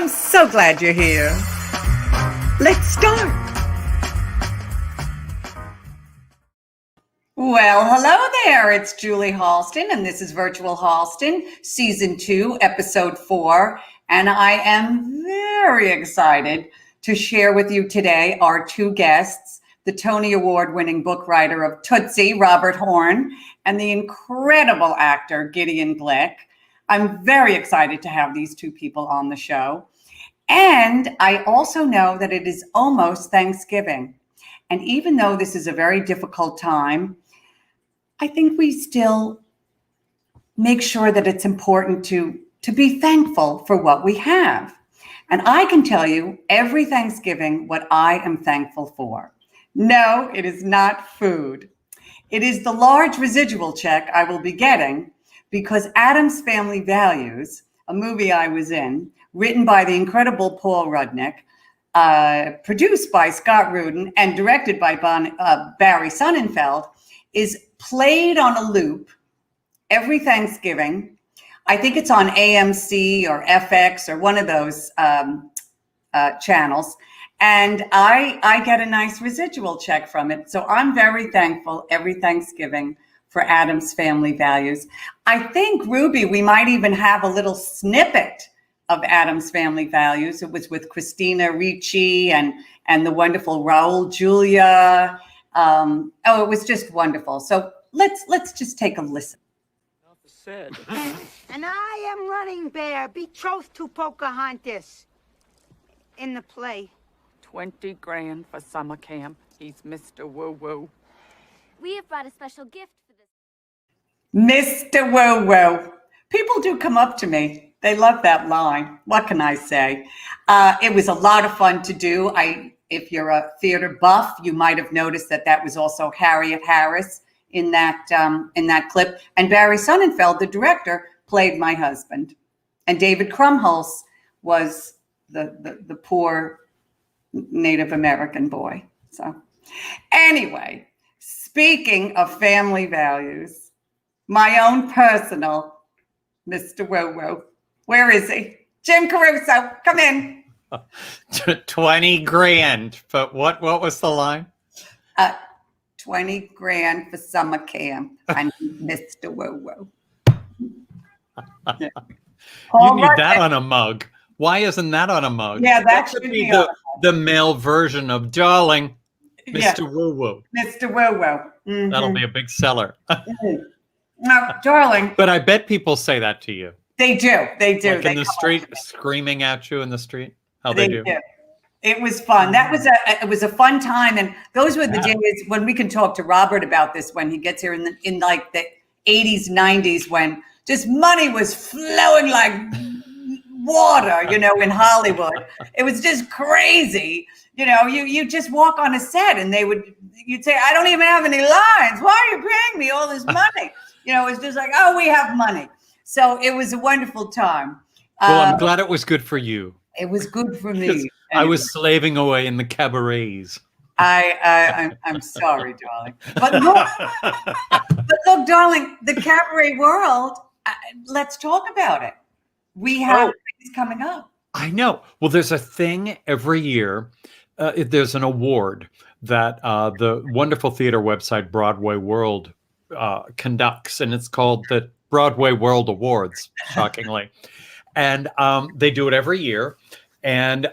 I'm so glad you're here. Let's start. Well, hello there. It's Julie Halston, and this is Virtual Halston, Season 2, Episode 4. And I am very excited to share with you today our two guests, the Tony Award-winning book writer of Tootsie, Robert Horn, and the incredible actor, Gideon Glick. I'm very excited to have these two people on the show. And I also know that it is almost Thanksgiving. And even though this is a very difficult time, I think we still make sure that it's important to be thankful for what we have. And I can tell you every Thanksgiving what I am thankful for. No, it is not food. It is the large residual check I will be getting because Addams Family Values, a movie I was in, written by the incredible Paul Rudnick, produced by Scott Rudin, and directed by Barry Sonnenfeld, is played on a loop every Thanksgiving. I think it's on AMC or FX or one of those channels. And I get a nice residual check from it. So I'm very thankful every Thanksgiving for Addams Family Values. I think, Ruby, we might even have a little snippet of Addams Family Values. It was with Christina Ricci and the wonderful Raul Julia. It was just wonderful. So let's just take a listen. Said. And I am Running Bear, betrothed to Pocahontas in the play. 20 grand for summer camp. He's Mr. Woo-Woo. We have brought a special gift for this. Mr. Woo-Woo. People do come up to me. They love that line. What can I say? It was a lot of fun to do. If you're a theater buff, you might have noticed that was also Harriet Harris in that clip. And Barry Sonnenfeld, the director, played my husband. And David Krumholtz was the poor Native American boy. So anyway, speaking of family values, my own personal Mr. Woo-Woo. Where is he? Jim Caruso, come in. 20 grand. But what was the line? 20 grand for summer camp. I'm Mr. Woo-Woo. Yeah. You need that on a mug. Why isn't that on a mug? Yeah, that should be the male version of darling, Mr. Yeah. Woo-Woo. Mr. Woo-Woo. Mm-hmm. That'll be a big seller. No, darling. But I bet people say that to you. They do. Like in the street, screaming at you in the street. How they do. It was fun. It was a fun time, and those were the days when we can talk to Robert about this when he gets here in like the 80s, 90s, when just money was flowing like water, in Hollywood. It was just crazy. You just walk on a set and you'd say, I don't even have any lines. Why are you paying me all this money? It was just like, oh, we have money. So it was a wonderful time. Well, I'm glad it was good for you. It was good for me. I was slaving away in the cabarets. I'm sorry, darling. But look, darling, the cabaret world, let's talk about it. We have things coming up. I know. Well, there's a thing every year. There's an award that the wonderful theater website Broadway World conducts, and it's called the Broadway World Awards, shockingly. And they do it every year. And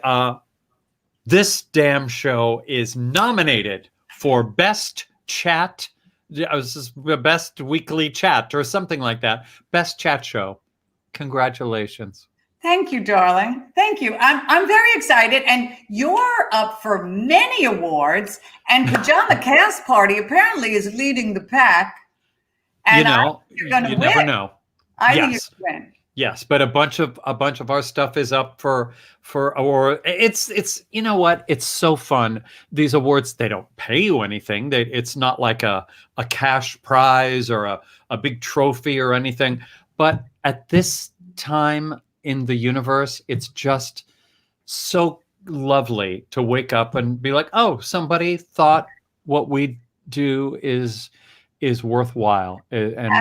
this damn show is nominated for Best Chat, Best Weekly Chat or something like that. Best Chat Show. Congratulations. Thank you, darling. Thank you. I'm very excited. And you're up for many awards. And Pajama Cast Party apparently is leading the pack. And you're going to win. Never know. I think you're going to win. Yes, but a bunch of our stuff is up for award. It's you know what? It's so fun. These awards, they don't pay you anything. It's not like a cash prize or a big trophy or anything. But at this time in the universe, it's just so lovely to wake up and be like, oh, somebody thought what we do is is worthwhile and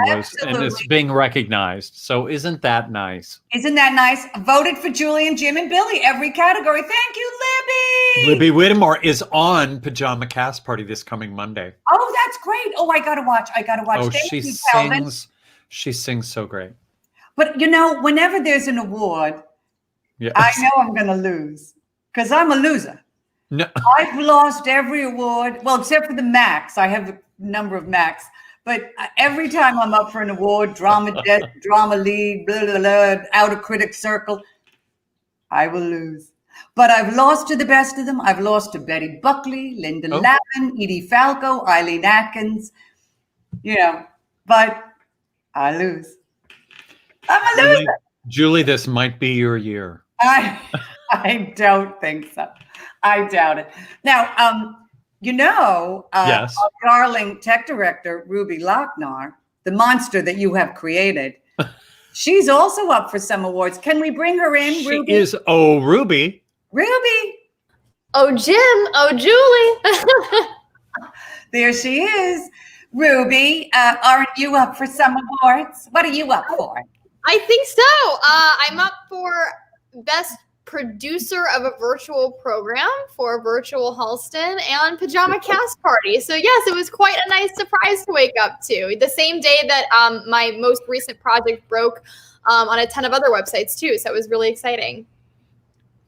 is being recognized. So isn't that nice? Isn't that nice? Voted for Julie and Jim and Billy every category. Thank you, Libby. Libby Whittemore is on Pajama Cast Party this coming Monday. Oh, that's great. Oh, I gotta watch. Oh, Thank she you, Calvin. she sings so great. But you know, whenever there's an award, Yeah. I know I'm gonna lose because I'm a loser. No. I've lost every award, well, except for the Max. I have a number of Max. But every time I'm up for an award, drama desk, drama lead, blah, blah, blah, outer critic circle, I will lose. But I've lost to the best of them. I've lost to Betty Buckley, Linda Lavin, Edie Falco, Eileen Atkins, but I lose. I'm a loser. Julie, this might be your year. I don't think so. I doubt it. Now, Yes. our darling tech director, Ruby Lochnar, the monster that you have created, she's also up for some awards. Can we bring her in, She Ruby? is. Oh, Ruby. Ruby. Oh, Jim. Oh, Julie. There she is. Ruby, aren't you up for some awards? What are you up for? I think so. I'm up for Best Producer of a Virtual Program for Virtual Halston and Pajama Cast Party. So yes, it was quite a nice surprise to wake up to. The same day that my most recent project broke on a ton of other websites too. So it was really exciting.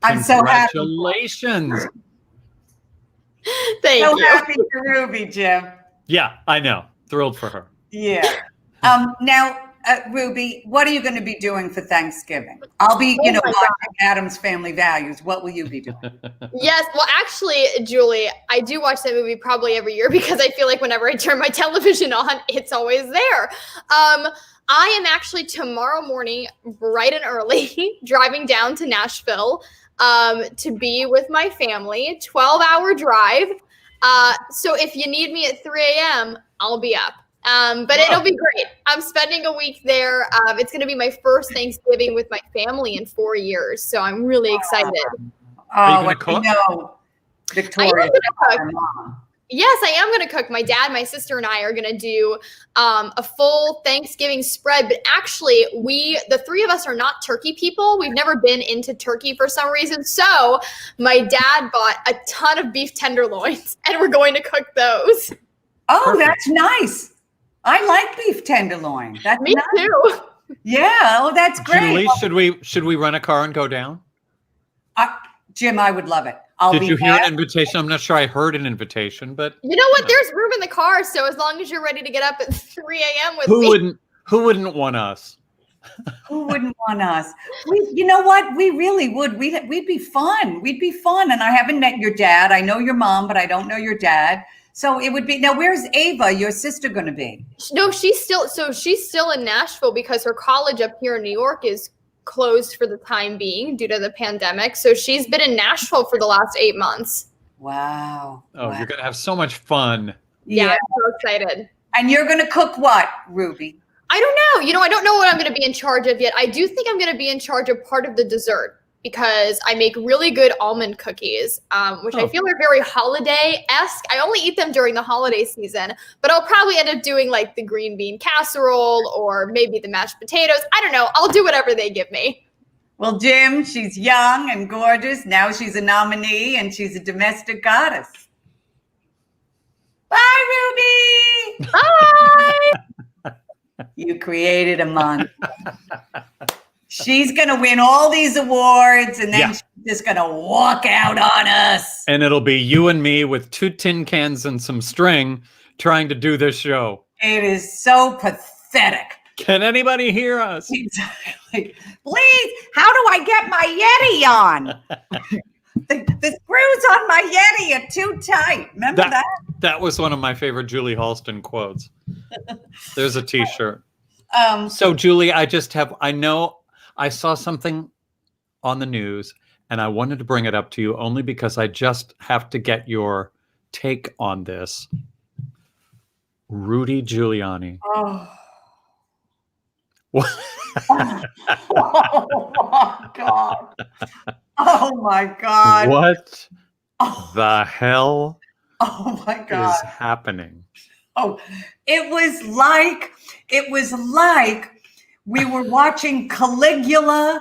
I'm so happy. Congratulations. Thank So you. happy for Ruby, Jim. Yeah, I know. Thrilled for her. Yeah. Now, Ruby, what are you going to be doing for Thanksgiving? I'll be, Oh my watching Adam's Family Values. What will you be doing? Yes. Well, actually, Julie, I do watch that movie probably every year because I feel like whenever I turn my television on, it's always there. I am actually tomorrow morning, bright and early, driving down to Nashville to be with my family. 12-hour drive. So if you need me at 3 a.m., I'll be up. But it'll be great. I'm spending a week there. It's going to be my first Thanksgiving with my family in 4 years. So I'm really excited. Are you gonna cook? Victoria. I am going to cook. Yes, I am going to cook. My dad, my sister, and I are going to do a full Thanksgiving spread. But actually, the three of us are not turkey people. We've never been into turkey for some reason. So my dad bought a ton of beef tenderloins, and we're going to cook those. Oh, Perfect. that's nice. I like beef tenderloin. That's Me nice. too. Yeah. Oh, that's great. Julie, should we rent a car and go down? Jim, I would love it. Did you hear an invitation? I'm not sure I heard an invitation, but You know what? There's room in the car. So as long as you're ready to get up at 3 a.m. with who me. wouldn't want us? Who wouldn't want us? You know what? We really would. We'd be fun. We'd be fun. And I haven't met your dad. I know your mom, but I don't know your dad. So it would be. Now, where's Ava, your sister, going to be? No, she's still in Nashville because her college up here in New York is closed for the time being due to the pandemic. So she's been in Nashville for the last 8 months. Wow. Oh, Wow. you're going to have so much fun. Yeah, I'm so excited. And you're going to cook what, Ruby? I don't know. I don't know what I'm going to be in charge of yet. I do think I'm going to be in charge of part of the dessert because I make really good almond cookies, which I feel are very holiday-esque. I only eat them during the holiday season, but I'll probably end up doing like the green bean casserole or maybe the mashed potatoes. I don't know. I'll do whatever they give me. Well, Jim, she's young and gorgeous. Now she's a nominee and she's a domestic goddess. Bye, Ruby. Bye! You created a monster. She's going to win all these awards and then she's just going to walk out on us. And it'll be you and me with 2 tin cans and some string trying to do this show. It is so pathetic. Can anybody hear us? Exactly. Please, how do I get my Yeti on? the screws on my Yeti are too tight. Remember that? That was one of my favorite Julie Halston quotes. There's a t-shirt. So Julie, I know I saw something on the news and I wanted to bring it up to you only because I just have to get your take on this. Rudy Giuliani. Oh. What? Oh my God. Oh my God. What Oh. the hell Oh my God. is happening? Oh, it was like we were watching Caligula,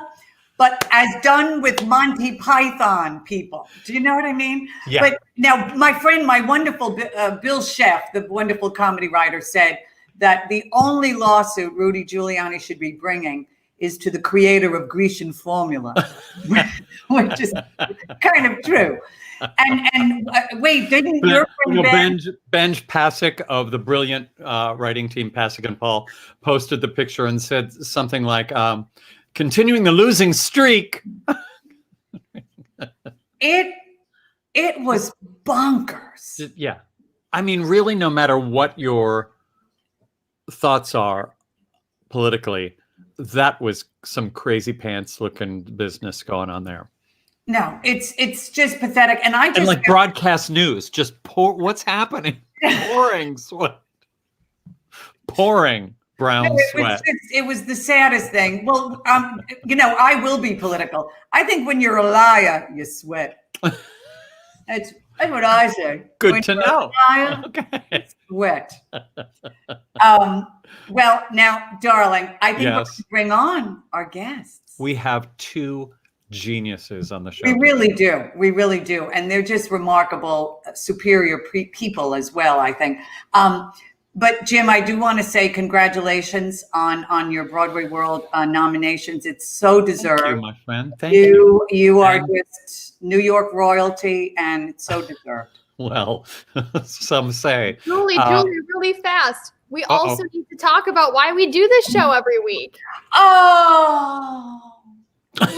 but as done with Monty Python people. Do you know what I mean? Yeah. But now, my friend, my wonderful Bill Sheff, the wonderful comedy writer, said that the only lawsuit Rudy Giuliani should be bringing is to the creator of Grecian Formula, which is kind of true. And wait, didn't your friend Benj Pasek of the brilliant writing team Pasek and Paul posted the picture and said something like, continuing the losing streak. It was bonkers. Yeah. I mean, really, no matter what your thoughts are politically, that was some crazy pants looking business going on there. No, it's just pathetic. And I just like broadcast news, just what's happening? Pouring sweat. Pouring brown sweat. It was the saddest thing. Well, I will be political. I think when you're a liar, you sweat. That's what I say. Good when to you're know. A liar, Okay. sweat. Well, now, darling, I think Yes. we should bring on our guests. We have two geniuses on the show. We really do. We really do. And they're just remarkable, superior people as well, I think. But Jim, I do want to say congratulations on your Broadway World nominations. It's so deserved. Thank you, my friend. Thank you. You are just New York royalty, and it's so deserved. Well, some say. Julie, really fast. We also need to talk about why we do this show every week. Oh, It is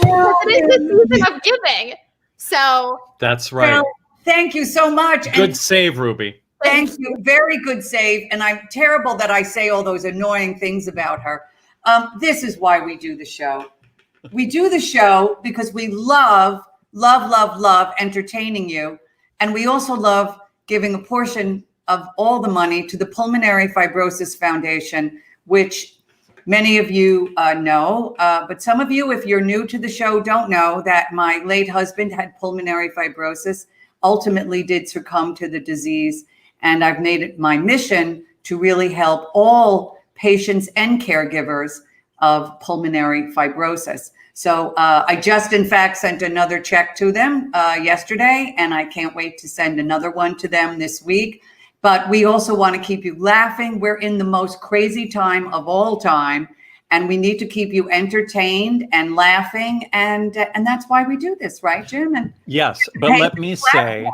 the season of giving. So that's right. Well, thank you so much. Good save, Ruby. Thank you. Very good save. And I'm terrible that I say all those annoying things about her. This is why we do the show. We do the show because we love entertaining you. And we also love giving a portion of all the money to the Pulmonary Fibrosis Foundation, which many of you know, but some of you, if you're new to the show, don't know that my late husband had pulmonary fibrosis, ultimately did succumb to the disease. And I've made it my mission to really help all patients and caregivers of pulmonary fibrosis. So I just, in fact, sent another check to them yesterday, and I can't wait to send another one to them this week. But we also want to keep you laughing. We're in the most crazy time of all time, and we need to keep you entertained and laughing. And that's why we do this, right, Jim? And yes, but let me say,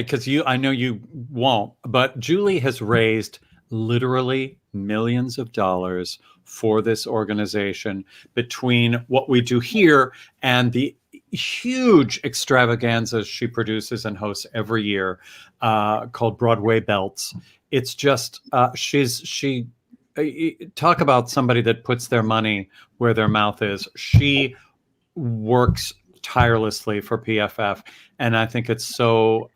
because I know you won't, but Julie has raised literally millions of dollars for this organization between what we do here and the huge extravaganzas she produces and hosts every year called Broadway Belts. It's just she talk about somebody that puts their money where their mouth is. She works tirelessly for PFF, and I think it's so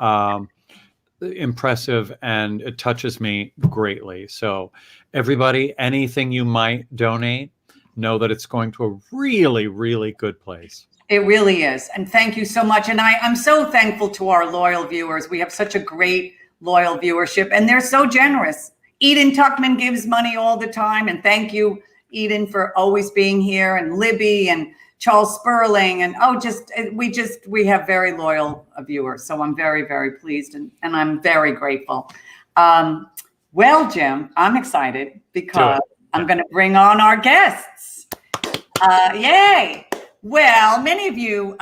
impressive, and it touches me greatly. So everybody, anything you might donate, know that it's going to a really, really good place. It really is. And thank you so much. And I'm so thankful to our loyal viewers. We have such a great loyal viewership, and they're so generous. Eden Tuckman gives money all the time. And thank you, Eden, for always being here, and Libby and Charles Sperling. And we have very loyal viewers. So I'm very, very pleased, and I'm very grateful. Well, Jim, I'm excited because I'm going to bring on our guests. Yay. Well, many of you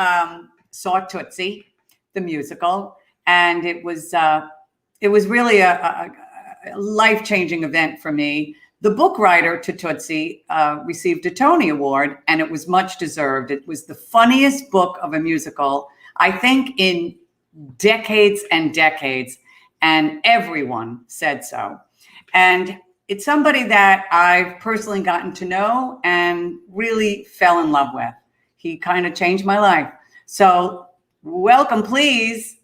saw Tootsie, the musical, and it was really a life-changing event for me. The book writer to Tootsie received a Tony Award, and it was much deserved. It was the funniest book of a musical, I think, in decades and decades, and everyone said so. And it's somebody that I've personally gotten to know and really fell in love with. He kind of changed my life. So welcome, please,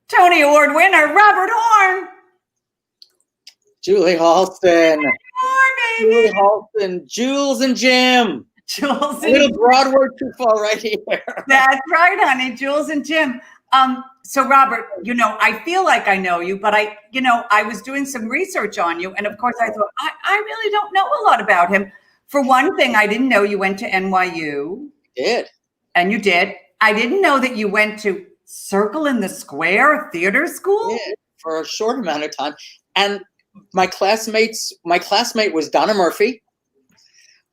Tony Award winner, Robert Horn. Julie Halston. Horn, baby. Julie Halston. Jules and Jim. Jules A little and Broadway too far right here. That's right, honey. Jules and Jim. So Robert, I feel like I know you, but I was doing some research on you. And of course I thought, I really don't know a lot about him. For one thing, I didn't know you went to NYU. Did. And you did. I didn't know that you went to Circle in the Square theater school. Did for a short amount of time. And my classmate was Donna Murphy,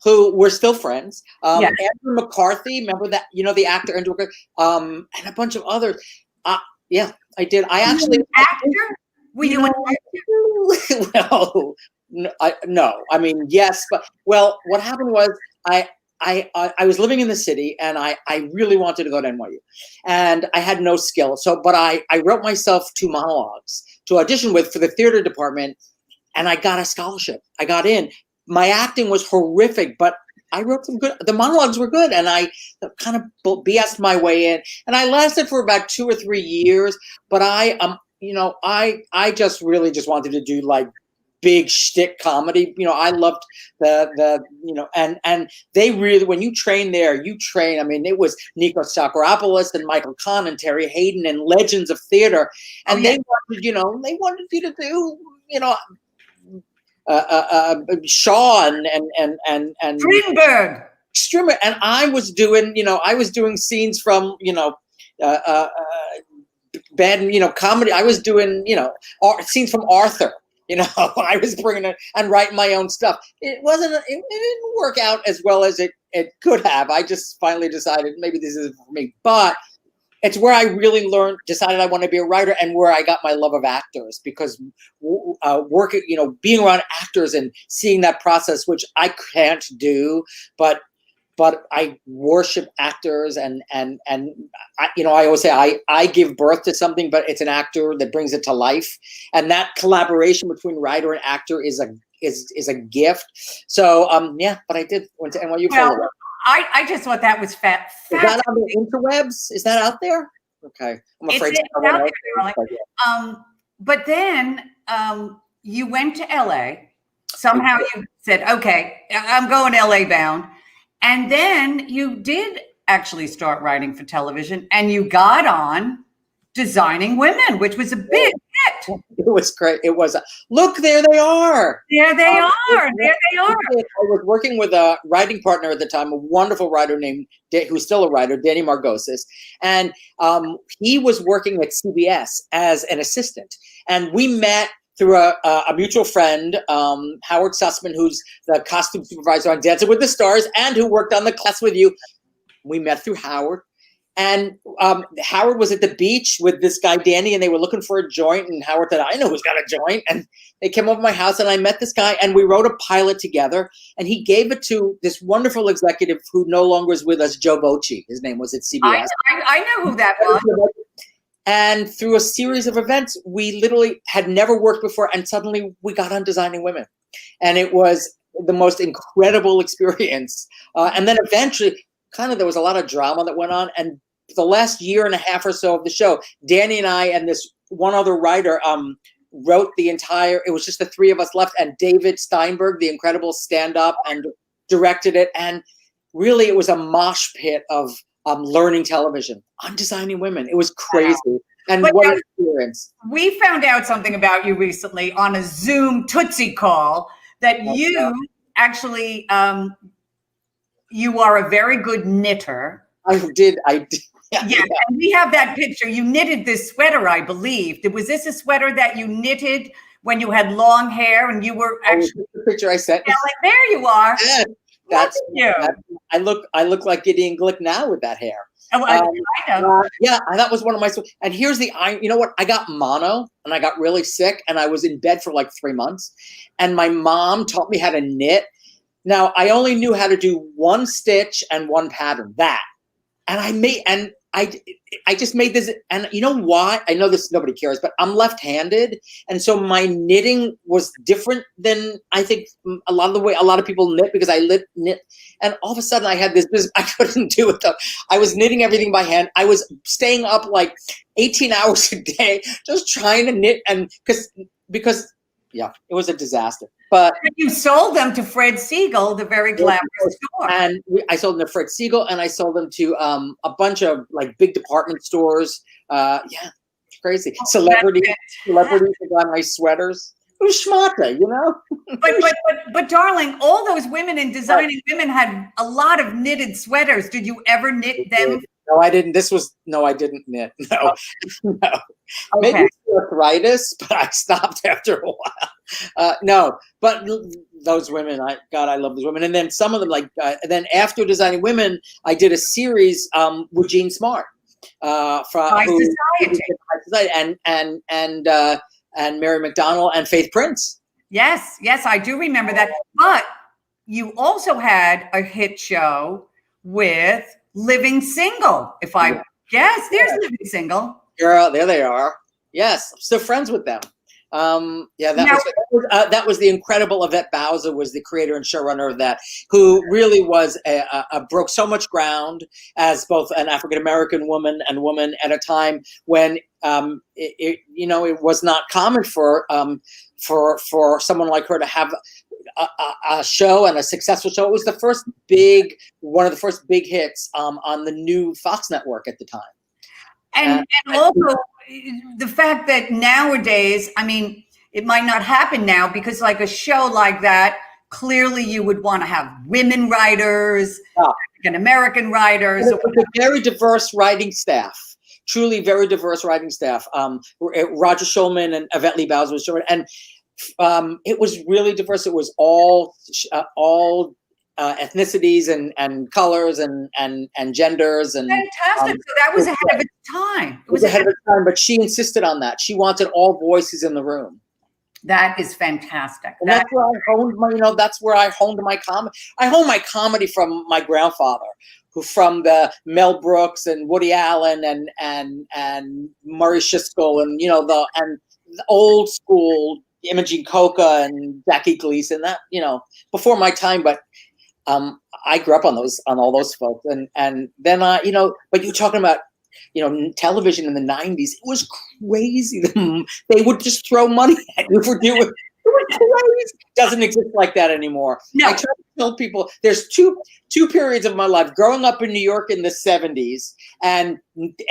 who we're still friends. Yes. Andrew McCarthy, remember that, the actor Andrew McCarthy, and a bunch of others. Yeah, I did. I actually actor? Were you an actor? Well, no. I mean, yes, but what happened was I was living in the city and I really wanted to go to NYU, and I had no skill. But I wrote myself 2 monologues to audition with for the theater department, and I got a scholarship. I got in. My acting was horrific, but I wrote some good. The monologues were good, and I kind of BS'd my way in. And I lasted for about 2 or 3 years. But I just really just wanted to do like big shtick comedy. I loved and they really, when you train there, you train. I mean, it was Nikos Sakoropoulos and Michael Kahn and Terry Hayden and legends of theater, and they wanted you to do Shaw and Strindberg, and I was doing scenes from bad comedy. I was doing scenes from Arthur. I was bringing it and writing my own stuff. It didn't work out as well as it could have. I just finally decided maybe this isn't for me, but it's where I really decided I want to be a writer, and where I got my love of actors, because working, being around actors and seeing that process, which I can't do, but I worship actors, and I always say I give birth to something, but it's an actor that brings it to life, and that collaboration between writer and actor is a gift. So but I went to NYU for a while. I just thought that was Is that on the interwebs? Is that out there? Okay, I'm afraid. It's out there, but then you went to LA. Somehow you said, "Okay, I'm going LA bound," and then you did actually start writing for television, and you got on Designing Women, which was a big hit. It was great. It was. Look, there they are. There they are. There they are. I was working with a writing partner at the time, a wonderful writer who's still a writer, Danny Margosis, and he was working at CBS as an assistant, and we met through a mutual friend, Howard Sussman, who's the costume supervisor on Dancing with the Stars, and who worked on The Class with You. We met through Howard. And Howard was at the beach with this guy, Danny, and they were looking for a joint. And Howard said, I know who's got a joint. And they came over to my house, and I met this guy, and we wrote a pilot together. And he gave it to this wonderful executive who no longer is with us, Joe Bocci. His name was at CBS. I know who that was. And through a series of events, we literally had never worked before. And suddenly we got on Designing Women. And it was the most incredible experience. And then eventually, there was a lot of drama that went on. And the last year and a half or so of the show, Danny and I and this one other writer wrote the entire, it was just the 3 of us left, and David Steinberg, the incredible stand-up, and directed it. And really, it was a mosh pit of learning television on Designing Women. It was crazy. Wow. And what an experience. We found out something about you recently on a Zoom Tootsie call, that you actually, you are a very good knitter. I did. Yeah, and we have that picture. You knitted this sweater, I believe. Was this a sweater that you knitted when you had long hair and you were actually the picture I sent? There you are. Yeah, that's you. I look like Gideon Glick now with that hair. Oh, I know. That was one of my. And here's you know what? I got mono, and I got really sick, and I was in bed for like 3 months. And my mom taught me how to knit. Now I only knew how to do 1 stitch and 1 pattern. And I just made this, and you know why? I know this, nobody cares, but I'm left-handed. And so my knitting was different than I think a lot of people knit, because I knit. And all of a sudden I had this business. I couldn't do it though. I was knitting everything by hand. I was staying up like 18 hours a day, just trying to knit. And because Yeah, it was a disaster. But you sold them to Fred Siegel, the very glamorous store. And I sold them to Fred Siegel, and I sold them to a bunch of like big department stores. Yeah, it's crazy. Celebrities that got my sweaters. It was schmata, you know. but darling, all those women in Designing Women had a lot of knitted sweaters. Did you ever knit them? No, I didn't. I didn't knit. No, no. Okay. Maybe arthritis, but I stopped after a while. No, but those women, I love those women. And then some of them, like, then after Designing Women, I did a series with Jean Smart, High Society, and Mary McDonnell and Faith Prince. Yes, I do remember that. But you also had a hit show with Living Single. Yes, there's Living Single. Girl, there they are. Yes, I'm still friends with them. That was the incredible Yvette Bowser, was the creator and showrunner of that, who really was broke so much ground as both an African American woman at a time when it was not common for someone like her to have a show and a successful show. It was one of the first big hits on the new Fox network at the time. And also the fact that nowadays, I mean, it might not happen now because like a show like that, clearly you would want to have women writers, African American writers. A very diverse writing staff. Truly very diverse writing staff. Roger Schulman and Yvette Lee Bowser was showing, and it was really diverse. It was all ethnicities and colors and genders and fantastic. So that was ahead of its time. It was ahead of its time, but she insisted on that. She wanted all voices in the room. That is fantastic. And that's where I honed my comedy. I honed my comedy from my grandfather, who from the Mel Brooks and Woody Allen and Murray Siskel and the old school Imogen Coca and Jackie Gleason. That before my time, but I grew up on all those folks, and then but you're talking about television in the 90s. It was crazy. They would just throw money at you for doing it. Was crazy. Doesn't exist like that anymore. No. I try to tell people there's two periods of my life: growing up in New York in the 70s and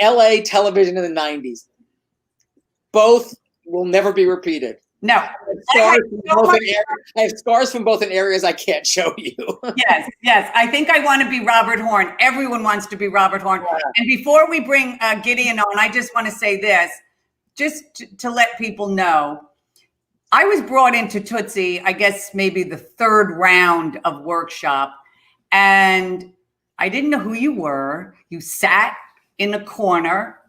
LA television in the 90s. Both will never be repeated. No. I have scars from both in areas I can't show you. Yes. I think I want to be Robert Horn. Everyone wants to be Robert Horn. Yeah. And before we bring Gideon on, I just want to say this, just to let people know. I was brought into Tootsie, I guess maybe the third round of workshop, and I didn't know who you were. You sat in a corner.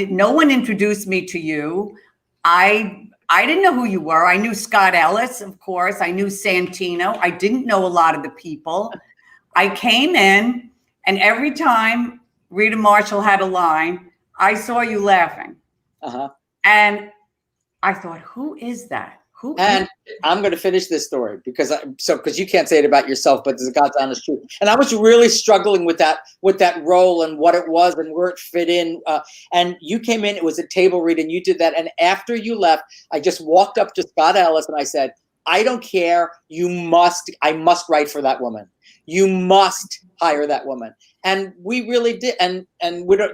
No one introduced me to you. I didn't know who you were. I knew Scott Ellis, of course. I knew Santino. I didn't know a lot of the people. I came in, and every time Rita Marshall had a line, I saw you laughing. And I thought, who is that? I'm going to finish this story because you can't say it about yourself, but this is God's honest truth. And I was really struggling with that role and what it was and where it fit in. And you came in, it was a table read, and you did that. And after you left, I just walked up to Scott Ellis and I said, I don't care. I must write for that woman. You must hire that woman. And we really did. And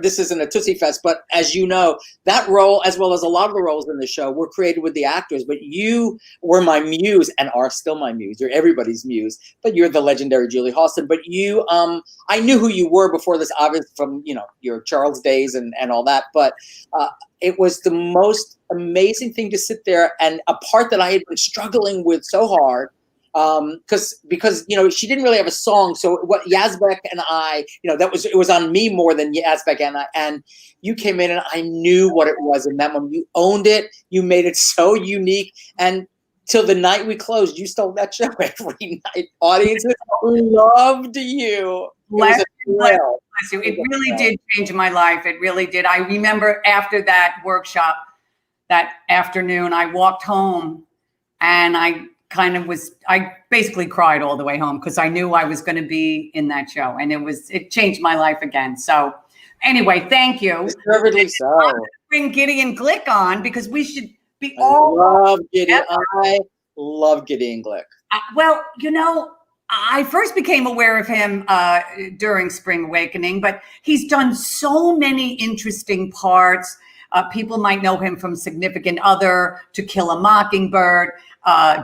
this isn't a Tootsie Fest, but as you know, that role, as well as a lot of the roles in the show, were created with the actors. But you were my muse and are still my muse. You're everybody's muse. But you're the legendary Julie Halston. But you, I knew who you were before this, obviously, from your Charles days and all that. But it was the most amazing thing to sit there, and a part that I had been struggling with so hard. Because she didn't really have a song, so what Yazbek and I, it was on me more than Yazbek and I. And you came in, and I knew what it was in that moment. You owned it. You made it so unique, and till the night we closed, you stole that show every night. Audiences loved you. Bless you. It really did change my life. It really did. I remember after that workshop, that afternoon, I walked home, and I basically cried all the way home because I knew I was going to be in that show, and it changed my life again. So anyway, thank you. Deservedly so. Bring Gideon Glick on because we should Be I all love Gideon. together. I love Gideon Glick. Well, I first became aware of him during Spring Awakening, but he's done so many interesting parts. People might know him from Significant Other, To Kill a Mockingbird,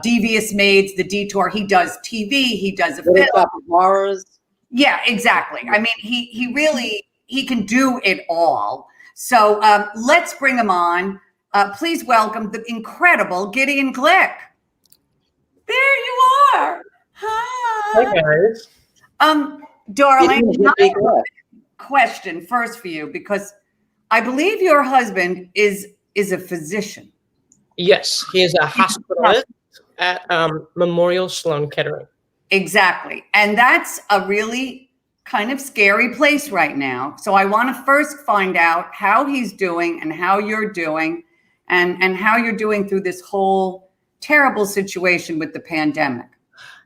Devious Maids, The Detour. He does TV. He does a Little film. Shop of Horrors. Yeah, exactly. I mean, he really can do it all. So let's bring him on. Please welcome the incredible Gideon Glick. There you are. Hi. Hi guys. Darling, Gideon I Glick. have a question first for you because I believe your husband is a physician. Yes, he is a hospitalist at Memorial Sloan Kettering. Exactly. And that's a really kind of scary place right now. So I want to first find out how he's doing and how you're doing and how you're doing through this whole terrible situation with the pandemic.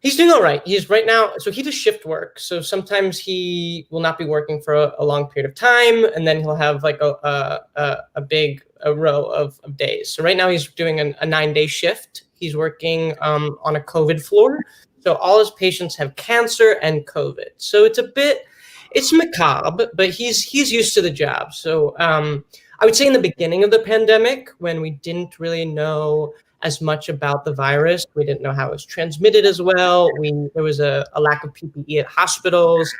He's doing all right. He's right now, so he does shift work. So sometimes he will not be working for a long period of time, and then he'll have like a big row of days. So right now he's doing a 9-day shift. He's working on a COVID floor. So all his patients have cancer and COVID. So it's macabre, but he's used to the job. So I would say in the beginning of the pandemic, when we didn't really know as much about the virus, we didn't know how it was transmitted as well. There was a lack of PPE at hospitals.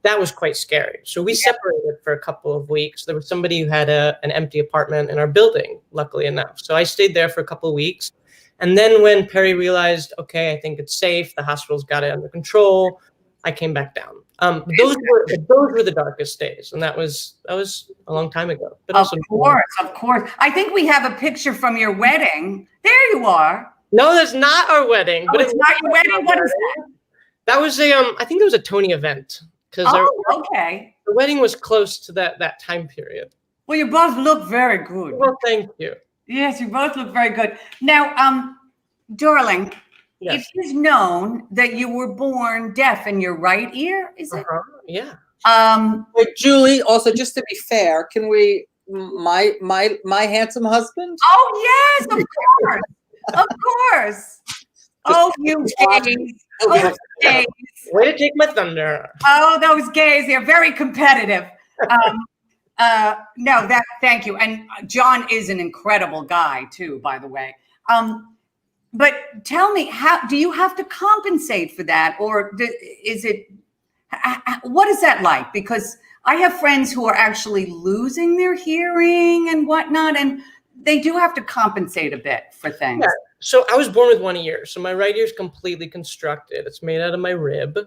That was quite scary. So we separated for a couple of weeks. There was somebody who had an empty apartment in our building, luckily enough. So I stayed there for a couple of weeks. And then when Perry realized, okay, I think it's safe, the hospital's got it under control, I came back down. Those were the darkest days, and that was a long time ago. But Of course. I think we have a picture from your wedding. There you are. No, that's not our wedding. Oh, it's not your wedding? What is that? That was I think it was a Tony event. Because Okay. the wedding was close to that time period. Well, you both look very good. Well, thank you. Yes, you both look very good. Now, darling, Yes. it is known that you were born deaf in your right ear, is it? Yeah. Wait, Julie, also just to be fair, can we my handsome husband? Oh, yes, of course. Of course. Oh, you gays. Oh, gays. Way to take my thunder. Oh, those gays, they're very competitive. Thank you. And John is an incredible guy too, by the way. But tell me, how do you have to compensate for that? Or is it, what is that like? Because I have friends who are actually losing their hearing and whatnot, and they do have to compensate a bit for things. Yeah. So I was born with one ear. So my right ear is completely constructed. It's made out of my rib.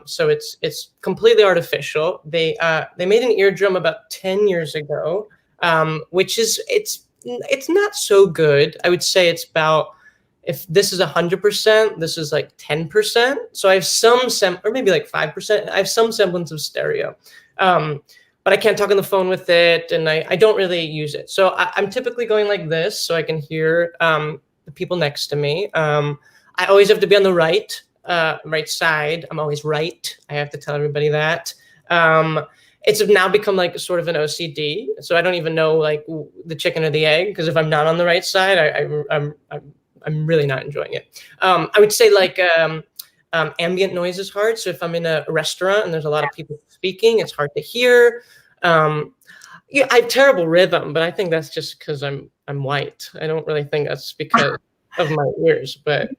So it's completely artificial. They made an eardrum about 10 years ago, which is it's not so good. I would say it's about, if this is 100%, this is like 10%. So I have or maybe like 5%. I have some semblance of stereo. But I can't talk on the phone with it, and I don't really use it. So I'm typically going like this so I can hear the people next to me. I always have to be on the right side. I'm always right. I have to tell everybody that. It's now become like sort of an OCD. So I don't even know like the chicken or the egg, because if I'm not on the right side, I'm really not enjoying it. I would say like ambient noise is hard. So if I'm in a restaurant and there's a lot of people speaking, it's hard to hear. Yeah, I have terrible rhythm, but I think that's just because I'm white. I don't really think that's because of my ears. But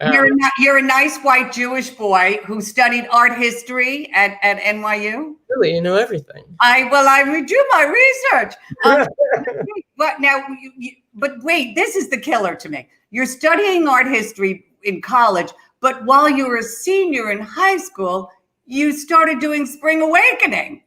you're a nice white Jewish boy who studied art history at NYU. Really, you know everything. I do my research. But wait, this is the killer to me. You're studying art history in college, but while you were a senior in high school, you started doing Spring Awakening.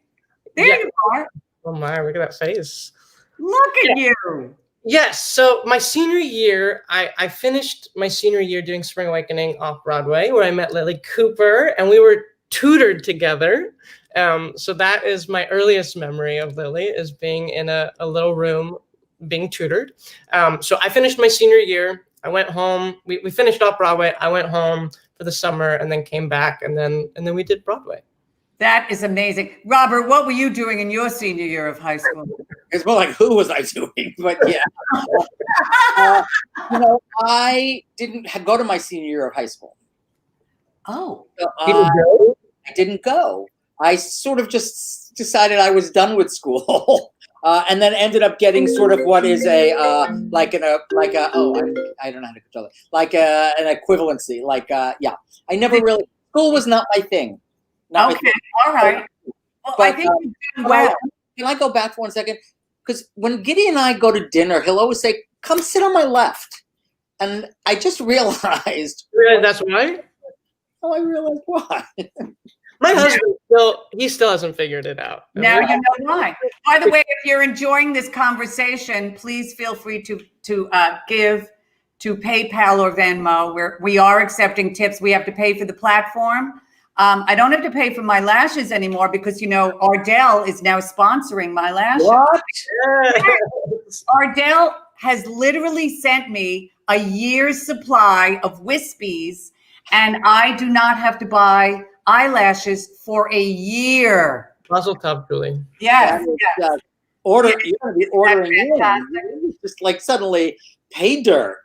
There you are. Oh my, look at that face. Look at you. Yes. So my senior year, I finished my senior year doing Spring Awakening off Broadway, where I met Lily Cooper, and we were tutored together. So that is my earliest memory of Lily, is being in a little room being tutored. So I finished my senior year. I went home. We finished off Broadway. I went home for the summer and then came back, and then we did Broadway. That is amazing. Robert, what were you doing in your senior year of high school? It's more like, who was I doing? But yeah. I didn't go to my senior year of high school. Oh. So I didn't go. I sort of just decided I was done with school. And then ended up getting sort of what is I don't know how to control it. Like an equivalency. I never really, school was not my thing. Not okay, all right. Well, but, I think you've done well. Can I go back for 1 second? Because when Gideon and I go to dinner, he'll always say, "Come sit on my left," and I just realized. That's why. Oh, I realized why. My husband still hasn't figured it out. Now you know why. By the way, if you're enjoying this conversation, please feel free to give to PayPal or Venmo. We are accepting tips. We have to pay for the platform. I don't have to pay for my lashes anymore because, Ardell is now sponsoring my lashes. What? Yes. Ardell has literally sent me a year's supply of Wispies, and I do not have to buy eyelashes for a year. Puzzle top, Julie. Yes. You're going to be ordering in. Just like suddenly pay dirt.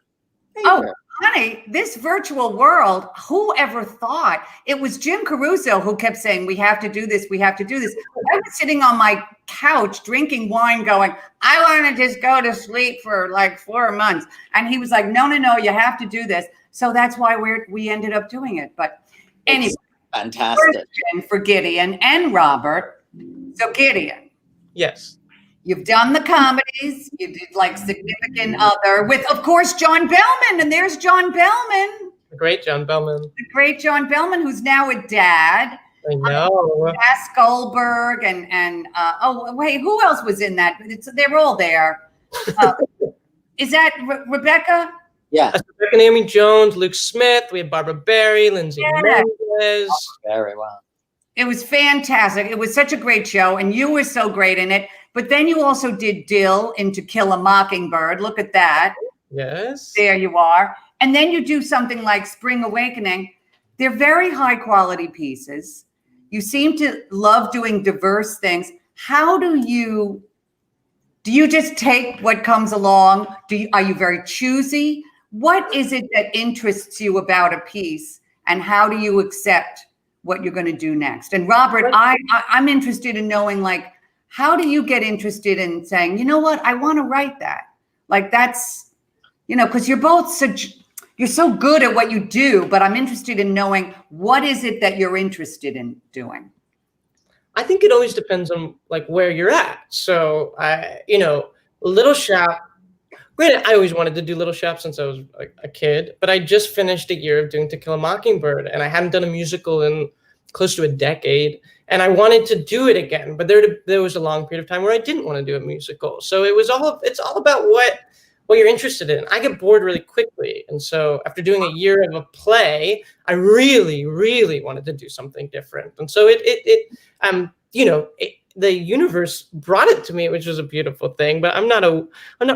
Honey, this virtual world, who ever thought? It was Jim Caruso who kept saying, we have to do this, we have to do this. I was sitting on my couch drinking wine going, I want to just go to sleep for like 4 months. And he was like, no, you have to do this. So that's why we ended up doing it. But anyway. It's fantastic. For Gideon and Robert. So Gideon. Yes. You've done the comedies. You did like Significant Other with, of course, John Bellman. And there's John Bellman. The great John Bellman. The great John Bellman, who's now a dad. I know. Cass Goldberg and who else was in that? They were all there. Is that Rebecca? Yeah. That's Rebecca Naomi Jones, Luke Smith. We had Barbara Barry, Lindsay Mendez. Very well. It was fantastic. It was such a great show, and you were so great in it. But then you also did Dill in To Kill a Mockingbird. Look at that. Yes. There you are. And then you do something like Spring Awakening. They're very high quality pieces. You seem to love doing diverse things. How do you just take what comes along? Are you very choosy? What is it that interests you about a piece, and how do you accept what you're going to do next? And Robert, I'm interested in knowing, like, how do you get interested in saying, you know what, I want to write that? Like, that's, because you're both you're so good at what you do, but I'm interested in knowing what is it that you're interested in doing? I think it always depends on like where you're at. So Little Shop, granted, I always wanted to do Little Shop since I was a kid, but I just finished a year of doing To Kill a Mockingbird, and I hadn't done a musical in close to a decade, and I wanted to do it again. But there was a long period of time where I didn't want to do a musical. So it's all about what you're interested in. I get bored really quickly. And so after doing a year of a play, I really, really wanted to do something different. And so the universe brought it to me, which was a beautiful thing. But I'm not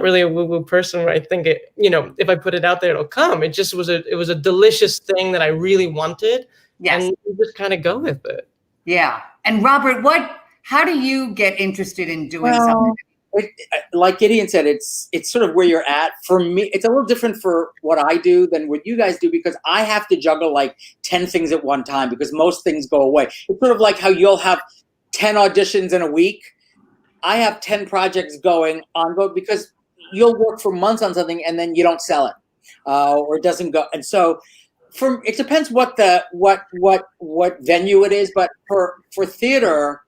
really a woo-woo person where I think if I put it out there, it'll come. It just was a delicious thing that I really wanted. Yes. And you just kind of go with it. Yeah. And Robert, how do you get interested in doing something? Like Gideon said, it's sort of where you're at. For me, it's a little different for what I do than what you guys do, because I have to juggle like 10 things at one time because most things go away. It's sort of like how you'll have 10 auditions in a week. I have 10 projects going on, but because you'll work for months on something and then you don't sell it or it doesn't go. And so it depends what venue it is, but for theater,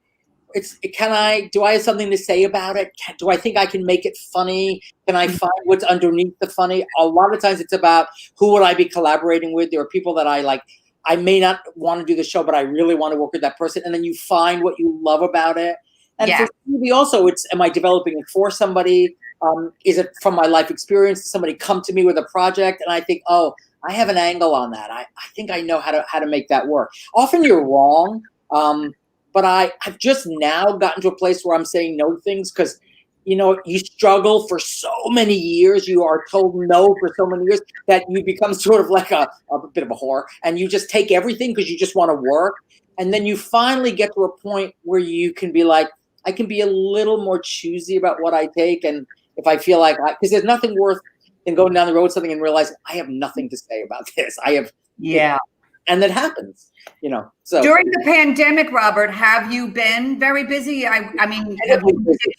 do I have something to say about it? Do I think I can make it funny? Can I find what's underneath the funny? A lot of times it's about who would I be collaborating with? There are people that I like. I may not want to do the show, but I really want to work with that person. And then you find what you love about it. And for TV also, am I developing it for somebody? Is it from my life experience? Does somebody come to me with a project and I think, oh, I have an angle on that. I think I know how to make that work. Often you're wrong. But I've just now gotten to a place where I'm saying no things because you know, you struggle for so many years. You are told no for so many years that you become sort of like a bit of a whore, and you just take everything because you just want to work. And then you finally get to a point where you can be like, I can be a little more choosy about what I take. And if I feel like, because there's nothing worse than going down the road with something and realizing I have nothing to say about this. Yeah. And that happens, you know. So during the pandemic, Robert, have you been very busy? I mean, have you been busy?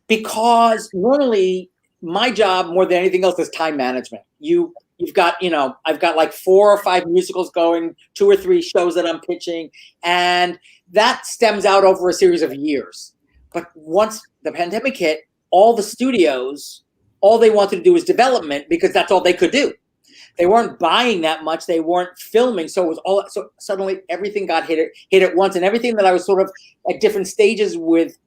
Because normally my job more than anything else is time management. You've got, you know, I've got like 4 or 5 musicals going, 2 or 3 shows that I'm pitching, and that stems out over a series of years. But once the pandemic hit, all the studios, all they wanted to do was development because that's all they could do. They weren't buying that much. They weren't filming. So it was all, so suddenly everything got hit at once, and everything that I was sort of at different stages with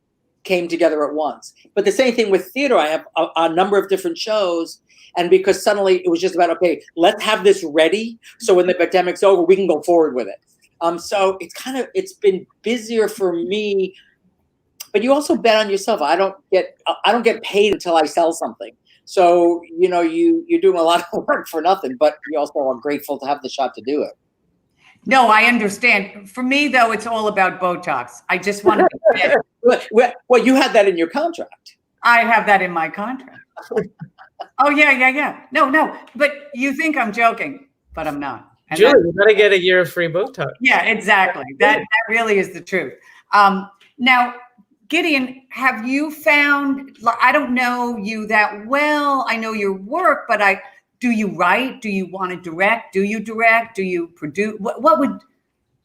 came together at once. But the same thing with theater. I have a number of different shows, and because suddenly it was just about, okay, let's have this ready so when the pandemic's over, we can go forward with it. So it's been busier for me, but you also bet on yourself. I don't get paid until I sell something. So, you know, you're doing a lot of work for nothing, but you also are grateful to have the shot to do it. No, I understand. For me, though, it's all about Botox. I just want to be fit. Well, you had that in your contract. I have that in my contract. Oh, yeah. No. But you think I'm joking, but I'm not. And Julie, you gotta get a year of free Botox. yeah, exactly. That really is the truth. Now, Gideon, have you found, I don't know you that well. I know your work, but do you write? Do you want to direct? Do you direct? Do you produce? What would?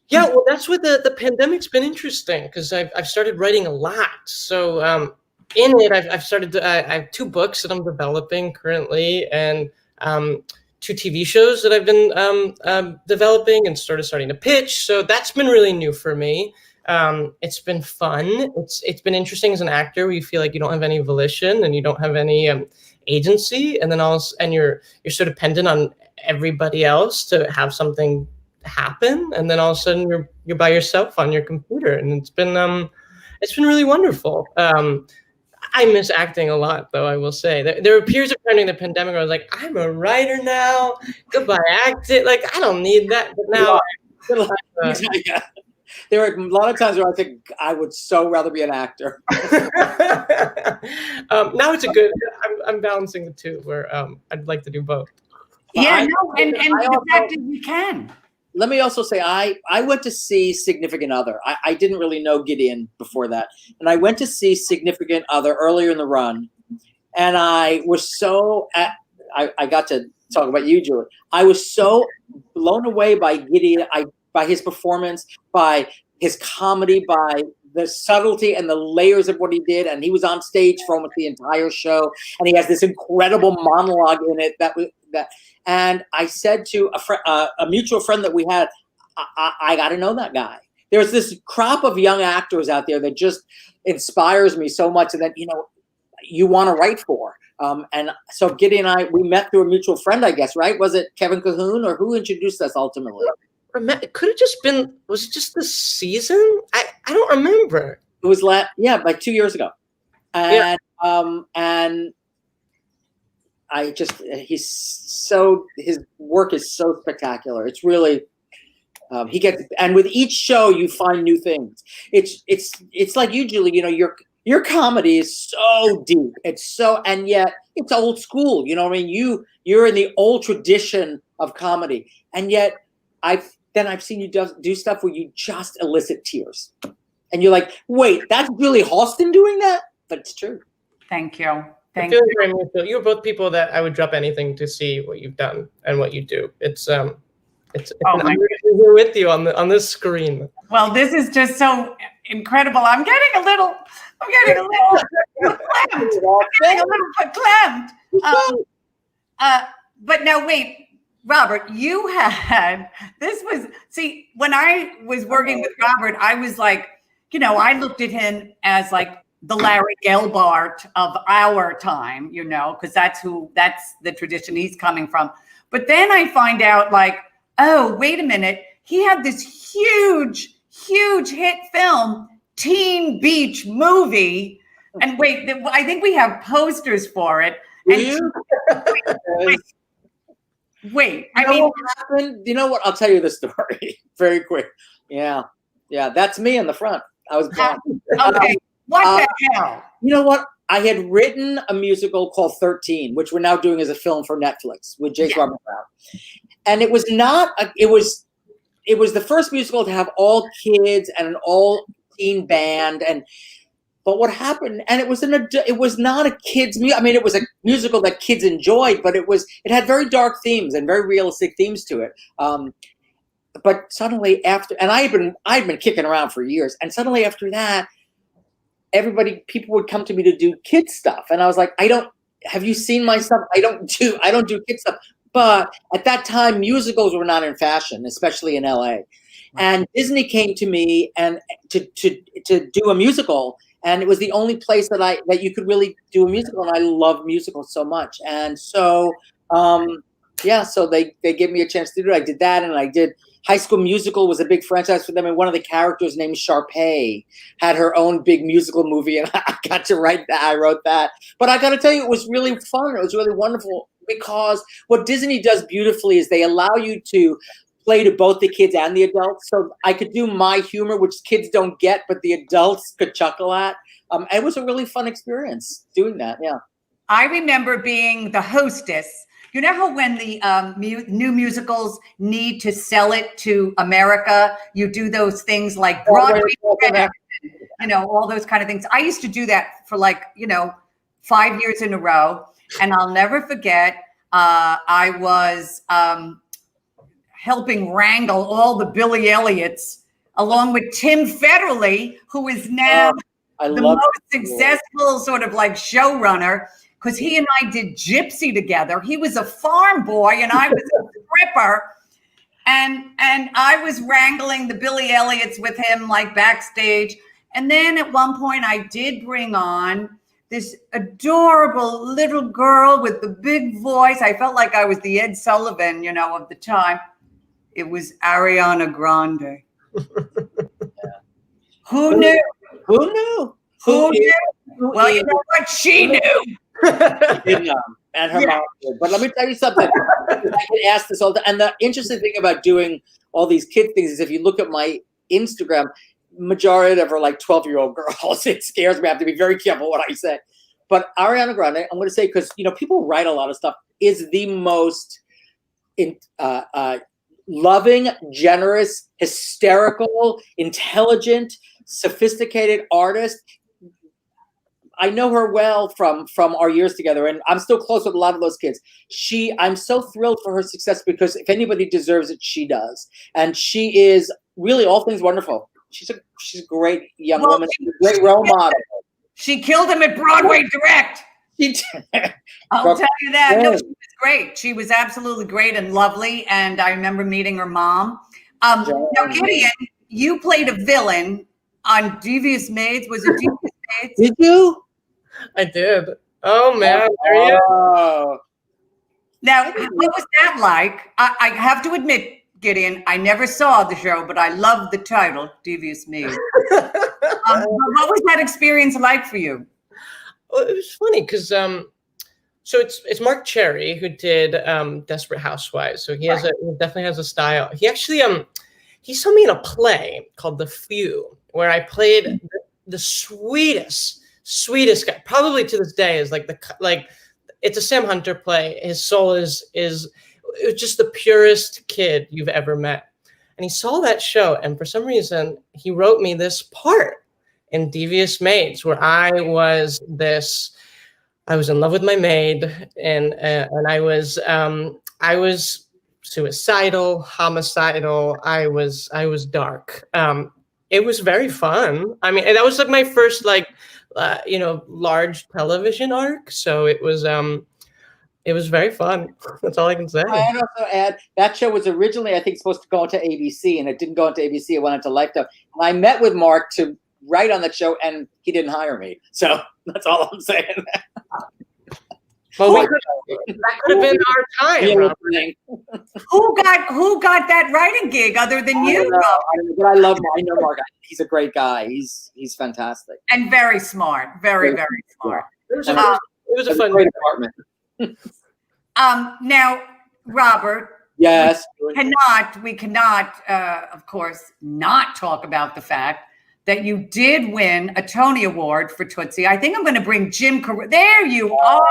Yeah, well, that's what the pandemic's been interesting, because I've started writing a lot. So in it, I've started I have 2 books that I'm developing currently, and 2 TV shows that I've been developing and starting to pitch. So that's been really new for me. It's been fun. It's been interesting as an actor where you feel like you don't have any volition and you don't have any agency, and then also, and you're so dependent on everybody else to have something happen, and then all of a sudden you're by yourself on your computer, and it's been really wonderful. I miss acting a lot, though, I will say. There were periods of time during the pandemic where I was like, I'm a writer now. Goodbye, acting. Like, I don't need that. But now, there are a lot of times where I think I would so rather be an actor. Now it's a good. I'm balancing the two, where I'd like to do both. Yeah, and the fact that you can. Let me also say, I went to see Significant Other. I didn't really know Gideon before that. And I went to see Significant Other earlier in the run. And I was so, I got to talk about you, Julie. I was so blown away by Gideon, by his performance, by his comedy, by the subtlety and the layers of what he did. And he was on stage for almost the entire show. And he has this incredible monologue in it that. And I said to a mutual friend that we had, I got to know that guy. There's this crop of young actors out there that just inspires me so much, and that, you know, you want to write for. And so Gideon and we met through a mutual friend, I guess, right? Was it Kevin Cahoon, or who introduced us ultimately? It could have just been, was it just this season? I don't remember. It was like 2 years ago. And and his work is so spectacular. It's really, and with each show you find new things. It's like you, Julie, you know, your comedy is so deep. And yet it's old school. You know what I mean? You're in the old tradition of comedy. And yet I've seen you do stuff where you just elicit tears. And you're like, wait, that's Julie Halston doing that? But it's true. Thank you. You're both people that I would drop anything to see what you've done and what you do. It's an honor to be with you on this screen. Well, this is just so incredible. I'm getting a little verklempt. But now wait, Robert, you had, when I was working with Robert, I was like, you know, I looked at him as like the Larry Gelbart of our time, you know, because that's the tradition he's coming from. But then I find out, like, oh, wait a minute. He had this huge hit film, Teen Beach Movie, And wait, I think we have posters for it. Do And you? wait, I mean, what happened? You know what? I'll tell you the story very quick. Yeah, that's me in the front. I was blonde. Okay, what the hell? You know what? I had written a musical called 13, which we're now doing as a film for Netflix with Jace Robert Brown. And it was not. It was the first musical to have all kids and an all teen band. But what happened? And it was not a kids musical. I mean, it was a musical that kids enjoyed, but it had very dark themes and very realistic themes to it. But suddenly after, and I'd been kicking around for years, and suddenly after that, people would come to me to do kids stuff, and I was like, have you seen my stuff? I don't do kids stuff. But at that time, musicals were not in fashion, especially in LA. And Disney came to me and to do a musical, and it was the only place that you could really do a musical, and I love musicals so much. And so so they gave me a chance to do it. I did that, and I did High School Musical was a big franchise for them, and one of the characters named Sharpay had her own big musical movie, and I got to write that. I wrote that. But I got to tell you, it was really fun. It was really wonderful, because what Disney does beautifully is they allow you to play to both the kids and the adults. So I could do my humor, which kids don't get, but the adults could chuckle at. It was a really fun experience doing that, yeah. I remember being the hostess. You know how when the new musicals need to sell it to America, you do those things like Broadway, all those kind of things. I used to do that for 5 years in a row. And I'll never forget, I was helping wrangle all the Billy Elliots along with Tim Federle, who is now the most successful sort of like showrunner, because he and I did Gypsy together. He was a farm boy and I was a stripper. And I was wrangling the Billy Elliots with him like backstage. And then at one point I did bring on this adorable little girl with the big voice. I felt like I was the Ed Sullivan, of the time. It was Ariana Grande. Who knew? Who knew? Well, you know what? She knew. And her mom did. But let me tell you something. I get asked this all the time. And the interesting thing about doing all these kid things is if you look at my Instagram, majority of them are like 12-year-old girls. It scares me. I have to be very careful what I say. But Ariana Grande, I'm going to say, because people write a lot of stuff, is the most loving, generous, hysterical, intelligent, sophisticated artist. I know her well from our years together, and I'm still close with a lot of those kids. I'm so thrilled for her success, because if anybody deserves it, she does. And she is really all things wonderful. She's a great young woman. She's a great role model. She killed him at Broadway Direct. I'll tell you that. No, she was great. She was absolutely great and lovely. And I remember meeting her mom. Now, Gideon, you played a villain on Devious Maids. Was it Devious Maids? Did you? I did. Oh, man. There you go. Now, what was that like? I have to admit, Gideon, I never saw the show, but I loved the title, Devious Maids. What was that experience like for you? Well, it was funny because so it's Mark Cherry who did Desperate Housewives. So he definitely has a style. He actually he saw me in a play called The Few, where I played the sweetest guy, probably to this day, is it's a Sam Hunter play. His soul is just the purest kid you've ever met. And he saw that show, and for some reason he wrote me this part in Devious Maids, where I was in love with my maid, and I was suicidal, homicidal. I was dark. It was very fun. I mean, and that was like my first large television arc. So it was very fun. That's all I can say. I'd also add that show was originally, I think, supposed to go into ABC, and it didn't go into ABC. It went into Lifetime. And I met with Mark to write on that show, and he didn't hire me. So that's all I'm saying. Well, that could have been our time. Who got that writing gig other than you? But I know Mark. He's a great guy. He's fantastic And very smart. Very smart. It was a fun great apartment. Now, Robert. Yes. We cannot, of course, not talk about the fact that you did win a Tony Award for Tootsie. I think I'm going to bring Jim Caruso. There you are.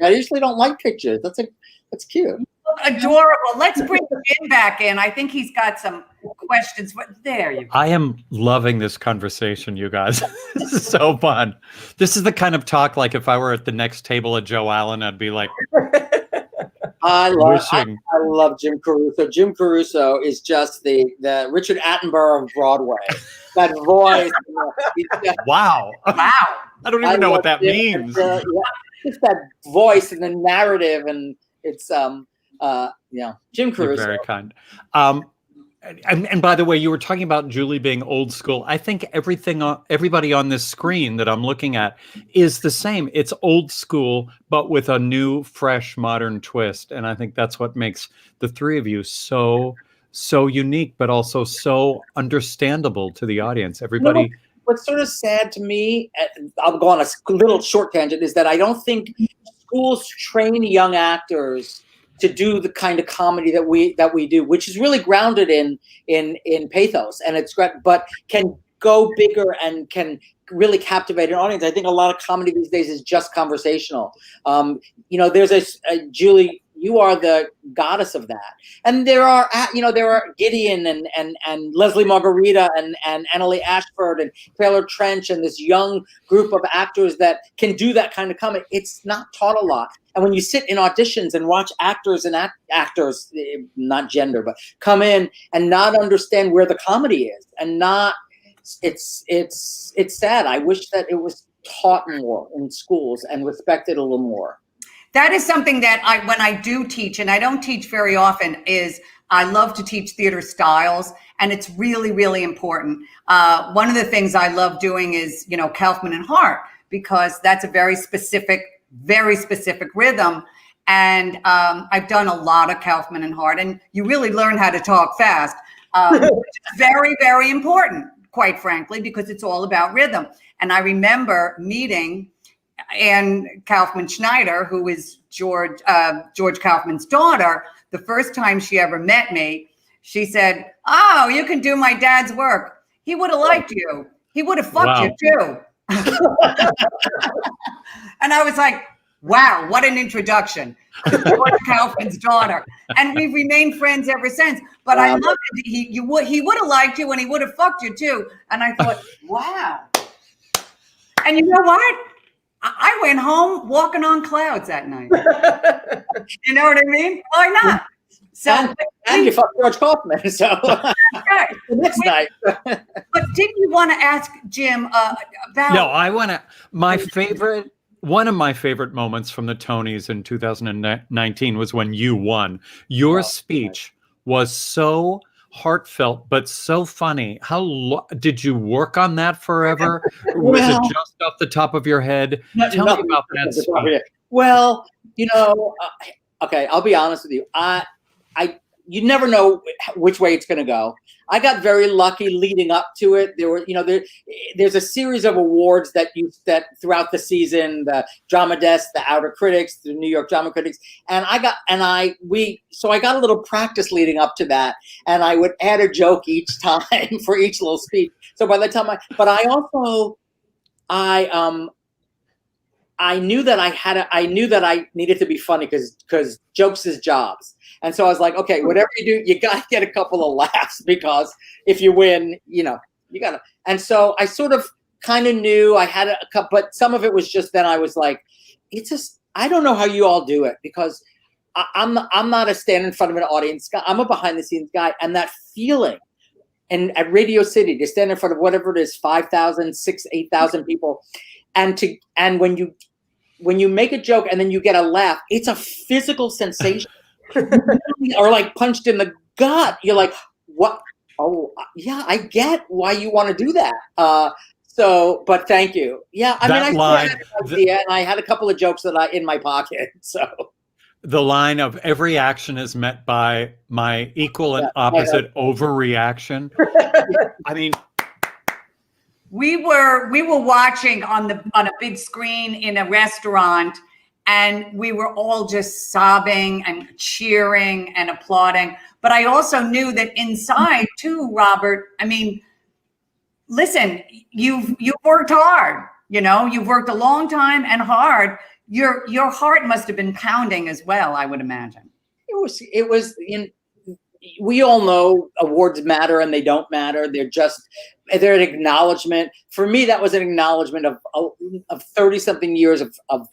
I usually don't like pictures. That's cute. Adorable. Let's bring Jim back in. I think he's got some questions. But there you go. I am loving this conversation, you guys. This is so fun. This is the kind of talk, like if I were at the next table at Joe Allen, I'd be like, I love Jim Caruso. Jim Caruso is just the Richard Attenborough of Broadway. That voice. wow. Wow. I don't even know what that means. Just that voice and the narrative, and it's Jim Caruso. You're very kind. And by the way, you were talking about Julie being old school. I think everybody on this screen that I'm looking at is the same. It's old school, but with a new, fresh, modern twist. And I think that's what makes the three of you so unique, but also so understandable to the audience. Everybody. What's sort of sad to me, I'll go on a little short tangent, is that I don't think schools train young actors to do the kind of comedy that we do, which is really grounded in pathos, and it's great, but can go bigger and can really captivate an audience. I think a lot of comedy these days is just conversational. There's Julie, you are the goddess of that, and there are Gideon and Leslie Margarita and Annalee Ashford and Taylor Trench and this young group of actors that can do that kind of comedy. It's not taught a lot. And when you sit in auditions and watch actors and actors, not gender, but come in and not understand where the comedy is, and it's sad. I wish that it was taught more in schools and respected a little more. That is something that when I do teach, and I don't teach very often, is I love to teach theater styles, and it's really, really important. One of the things I love doing is, Kaufman and Hart, because that's a very specific rhythm. And I've done a lot of Kaufman and Hart, and you really learn how to talk fast. Very, very important, quite frankly, because it's all about rhythm. And I remember meeting Anne Kaufman Schneider, who is George Kaufman's daughter. The first time she ever met me, she said, "Oh, you can do my dad's work. He would have liked you. He would have fucked you too." And I was like, wow, what an introduction to George Kaufman's daughter. And we've remained friends ever since. But I love it. He would have liked you, and he would have fucked you too. And I thought, wow. And you know what? I went home walking on clouds that night. You know what I mean? Why not? So and you fucked George Kaufman, so right. Next night. But didn't you want to ask Jim about? No, I want to. One of my favorite moments from the Tonys in 2019 was when you won. Your speech was so heartfelt, but so funny. Did you work on that forever? Or was it just off the top of your head? Tell me about that speech. Well, okay, I'll be honest with you. You never know which way it's going to go. I got very lucky leading up to it. There were, there's a series of awards that throughout the season, the Drama Desk, the Outer Critics, the New York Drama Critics, and I got a little practice leading up to that, and I would add a joke each time for each little speech. So by the time I knew that I needed to be funny because jokes is jobs. And so I was like, okay, whatever you do, you got to get a couple of laughs, because if you win, you got to. And so I sort of kind of knew I had a couple, but some of it was just then I was like, I don't know how you all do it, because I'm not a stand in front of an audience guy. I'm a behind the scenes guy. And that feeling, and at Radio City, to stand in front of whatever it is, 5,000, 6,000, 8,000 people. And when you make a joke and then you get a laugh, it's a physical sensation. Or like punched in the gut. You're like, what? Oh, yeah, I get why you want to do that. But thank you. Yeah, I had an idea, and I had a couple of jokes in my pocket. So the line of every action is met by my equal and opposite overreaction. I mean, we were watching on a big screen in a restaurant, and we were all just sobbing and cheering and applauding. But I also knew that inside too, Robert, I mean, listen, you've worked hard, you've worked a long time and hard. Your heart must have been pounding as well, I would imagine. It was we all know awards matter and they don't matter. They're an acknowledgement. For me, that was an acknowledgement of 30 something years of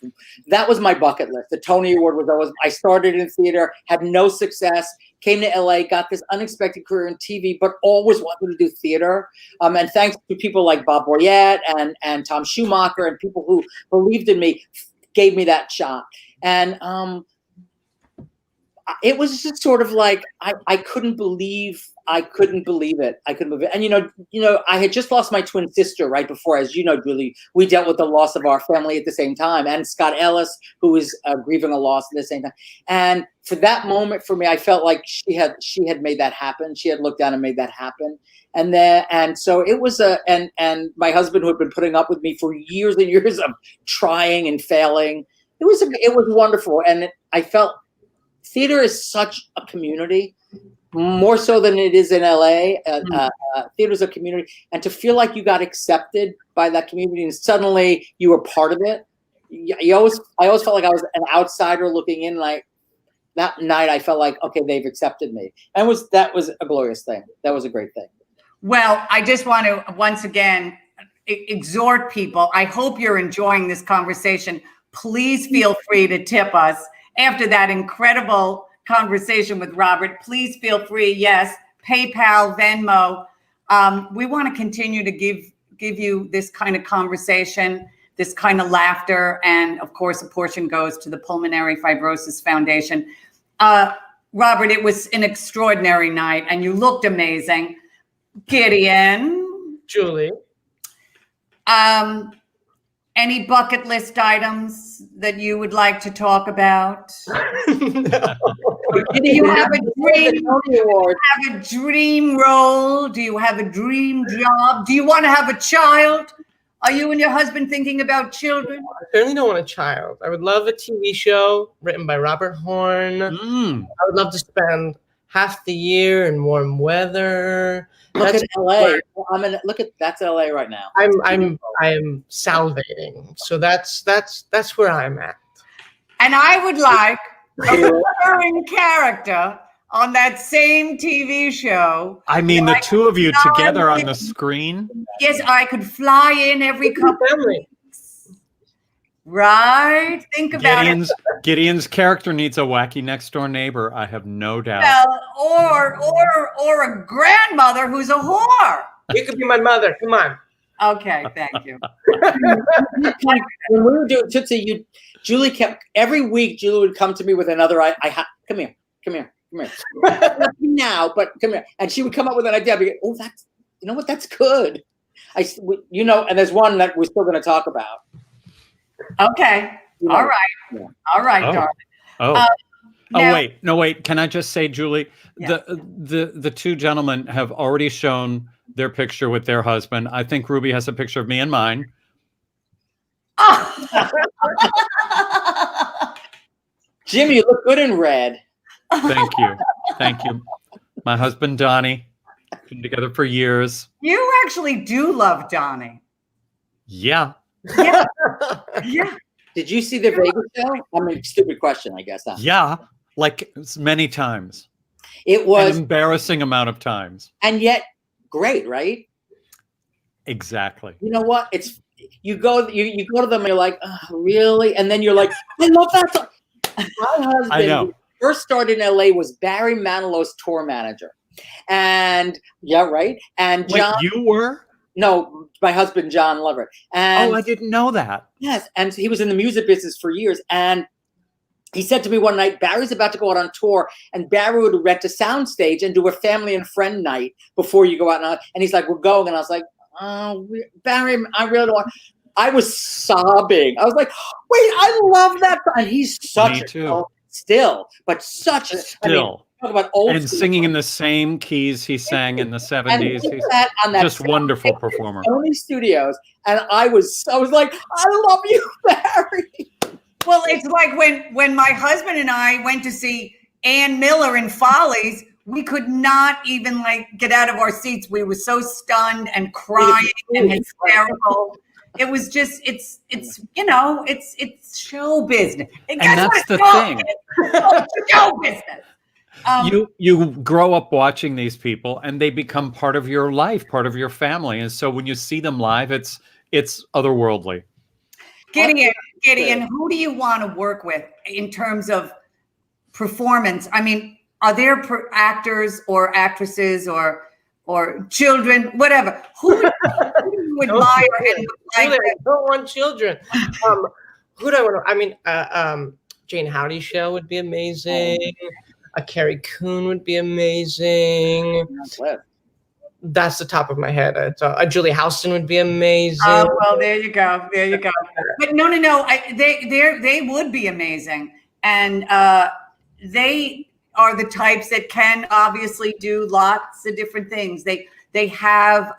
that was my bucket list. The Tony Award was always, I started in theater, had no success, came to LA, got this unexpected career in TV, but always wanted to do theater. And thanks to people like Bob Boyette and Tom Schumacher and people who believed in me, gave me that shot. And it was just sort of like I couldn't believe it. I couldn't believe it. And I had just lost my twin sister right before, as you know, Julie. We dealt with the loss of our family at the same time, and Scott Ellis, who was grieving a loss at the same time. And for that moment, for me, I felt like she had made that happen. She had looked down and made that happen. And so it was and my husband, who had been putting up with me for years and years of trying and failing, it was wonderful. And I felt theater is such a community, more so than it is in LA. Theater is a community, and to feel like you got accepted by that community and suddenly you were part of it. I always felt like I was an outsider looking in. Like that night, I felt like, okay, they've accepted me, and that was a glorious thing. That was a great thing. Well, I just want to once again exhort people. I hope you're enjoying this conversation. Please feel free to tip us. After that incredible conversation with Robert, please feel free. Yes, PayPal, Venmo. We want to continue to give you this kind of conversation, this kind of laughter, and of course, a portion goes to the Pulmonary Fibrosis Foundation. Robert, it was an extraordinary night, and you looked amazing. Gideon, Julie. Any bucket list items that you would like to talk about? No. Do you have a dream? Do you have a dream role? Do you have a dream job? Do you want to have a child? Are you and your husband thinking about children? I certainly don't want a child. I would love a TV show written by Robert Horn. I would love to spend half the year in warm weather. Look at LA. That's LA right now. I am salivating. So that's where I'm at. And I would like a recurring character on that same TV show. I mean, the two of you together on the screen. Yes, I could fly in every couple of weeks. Right? Think about it. Gideon's character needs a wacky next door neighbor. I have no doubt. Well, or a grandmother who's a whore. You could be my mother. Come on. Okay, thank you. When we were doing Tootsie, Julie kept every week. Julie would come to me with another. Come here. Now, but come here, and she would come up with an idea. I'd be like, oh, that's good. And there's one that we're still going to talk about. Okay. All right. Yeah. All right, darling. Wait. Can I just say, Julie, Yes. the two gentlemen have already shown their picture with their husband. I think Ruby has a picture of me and mine. Jim, you look good in red. Thank you. My husband, Donnie, been together for years. You actually do love Donnie. Yeah. Yeah. Yeah. Did you see the Vegas show? I mean, stupid question, I guess. Huh? Yeah. Like many times. It was an embarrassing amount of times. And yet great, right? Exactly. You know what? It's you go to them and you're like, oh, really? And then you're like, I love that song. My husband first started in LA was Barry Manilow's tour manager. And yeah, right. And John, wait, you were? No, my husband, John Lovett. And I didn't know that. Yes. And he was in the music business for years. And he said to me one night, Barry's about to go out on tour, and Barry would rent a soundstage and do a family and friend night before you go out. And he's like, we're going. And I was like, oh, Barry, I really don't want. I was sobbing. I was like, wait, I love that. And he's such still, but such Still. talk about old And school. singing in the same keys he sang in the 70s. And He's that on that just wonderful performer. Sony Studios, and I was like, I love you, Barry. Well, it's like when my husband and I went to see Ann Miller in Follies, we could not even like get out of our seats. We were so stunned and crying and hysterical. It was just, it's show business. And that's the thing. Show business. You grow up watching these people and they become part of your life, part of your family. And so when you see them live, it's otherworldly. Gideon, who do you want to work with in terms of performance? I mean, are there actors or actresses or children, whatever? Who do you admire and would like? I don't want children. Who do I want to? I mean, Jane Howdy show would be amazing. A Carrie Coon would be amazing. That's the top of my head. Julie Halston would be amazing. Oh, well, there you go. But no. They would be amazing, and they are the types that can obviously do lots of different things. They have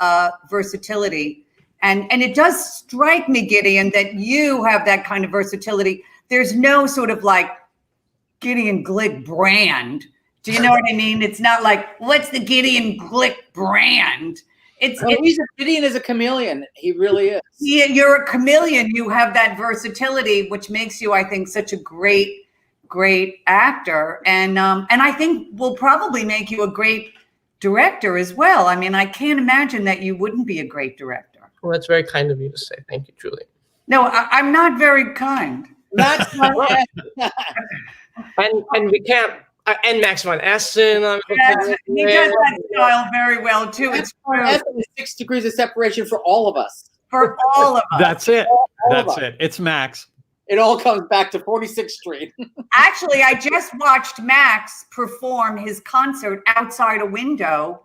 versatility, and it does strike me, Gideon, that you have that kind of versatility. There's no sort of like Gideon Glick brand. Do you know what I mean? It's not like, what's the Gideon Glick brand? Gideon is a chameleon. He really is. Yeah, you're a chameleon. You have that versatility, which makes you, I think, such a great actor. And I think will probably make you a great director as well. I mean, I can't imagine that you wouldn't be a great director. Well, that's very kind of you to say. Thank you, Julie. No, I'm not very kind. That's my and we can't. And Max von Essen. He does that style very well too. It's true. 6 degrees of separation for all of us. For all of us. That's it. That's it. It's Max. It all comes back to 46th Street. Actually, I just watched Max perform his concert outside a window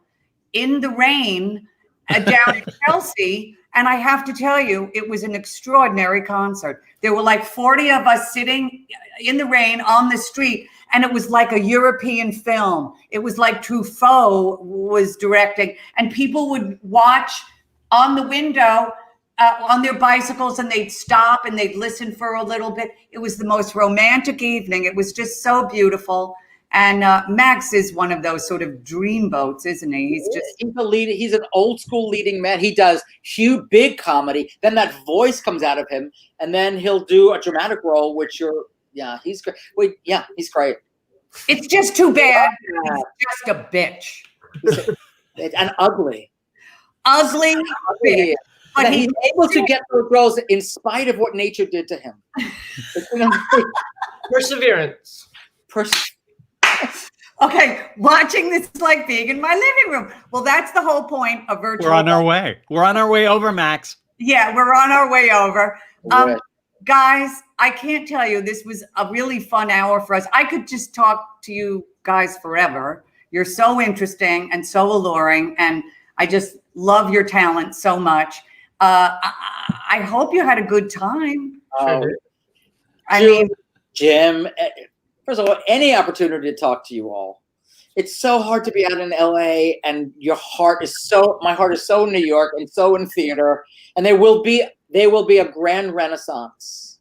in the rain down in Chelsea. And I have to tell you, it was an extraordinary concert. There were like 40 of us sitting in the rain on the street. And it was like a European film. It was like Truffaut was directing. And people would watch on the window on their bicycles, and they'd stop and they'd listen for a little bit. It was the most romantic evening. It was just so beautiful. And Max is one of those sort of dreamboats, isn't he? He's an old school leading man. He does huge, big comedy. Then that voice comes out of him, and then he'll do a dramatic role, which he's great. He's great. It's just too bad. He's just a bitch. And ugly. Ugly bitch. But he's able to get those roles in spite of what nature did to him. Perseverance. Okay, watching this is like being in my living room. Well, that's the whole point of virtual. We're on our way. We're on our way over, Max. Yeah, we're on our way over. Guys, I can't tell you, this was a really fun hour for us. I could just talk to you guys forever. You're so interesting and so alluring, and I just love your talent so much. I hope you had a good time. Jim, first of all, any opportunity to talk to you all. It's so hard to be out in LA, and my heart is so in New York and so in theater. And there will be a grand renaissance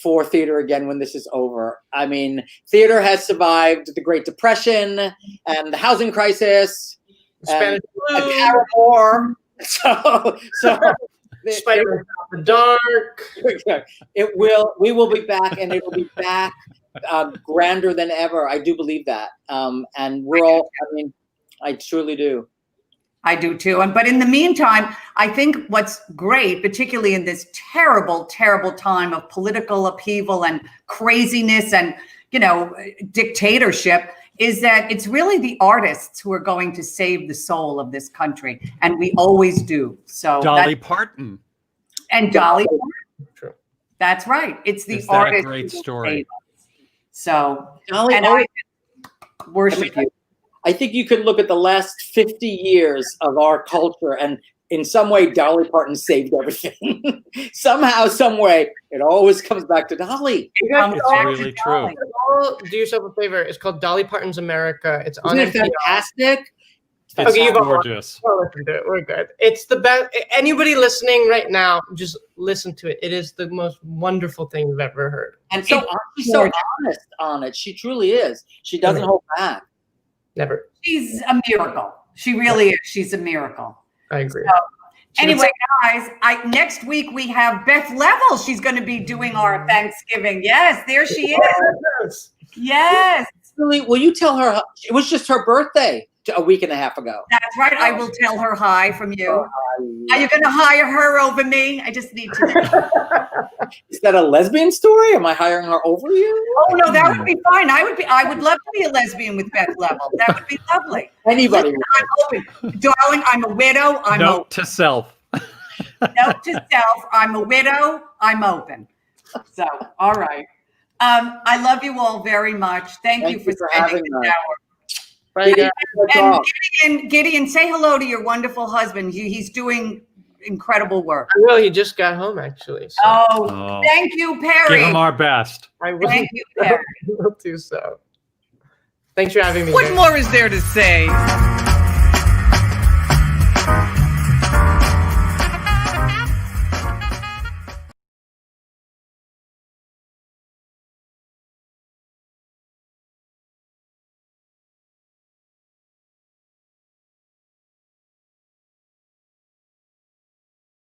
for theater again when this is over. I mean, theater has survived the Great Depression and the housing crisis, Spanish and Paramore. So Spider-Man the Dark. We will be back, and it will be back grander than ever. I do believe that. And we're all, I truly do. I do too. But in the meantime, I think what's great, particularly in this terrible, terrible time of political upheaval and craziness and, dictatorship, is that it's really the artists who are going to save the soul of this country. And we always do. So Dolly Parton. And Dolly Parton. True. That's right. It's the Is that artist. a great story? So Dolly, and I worship you. I think you could look at the last 50 years of our culture, and in some way, Dolly Parton saved everything. Somehow, some way, it always comes back to Dolly. You guys It's all, really true. all do yourself a favor. It's called Dolly Parton's America. It's on Isn't it NPR. fantastic? It's Okay, you've all- gorgeous. Oh, listen to it. We're good. It's the best. Anybody listening right now, just listen to it. It is the most wonderful thing you've ever heard. And so she's so honest on it. She truly is. She doesn't hold back. Never. She's a miracle. She really is. She's a miracle. I agree. So, anyway, guys, next week we have Beth Level. She's going to be doing our Thanksgiving. Yes, there she is. Yes. Really, will you tell her? It was just her birthday a week and a half ago. That's right. I will tell her hi from you. Are you going to hire her over me? I just need to. Is that a lesbian story? Am I hiring her over you? Oh no, that would be fine. I would love to be a lesbian with Beth Level. That would be lovely. Anybody? Listen, I'm open, darling. I'm a widow. I'm Note open. to self. Note to self. I'm a widow. I'm open. So, all right. I love you all very much. Thank you for spending having this us. hour. Right, And Gideon, say hello to your wonderful husband. He's doing incredible work. I will. He just got home, actually. So Oh. Thank you, Perry. Give him our best. I will, Thank you, Perry. will do so. Thanks for having me. What guys. more is there to say?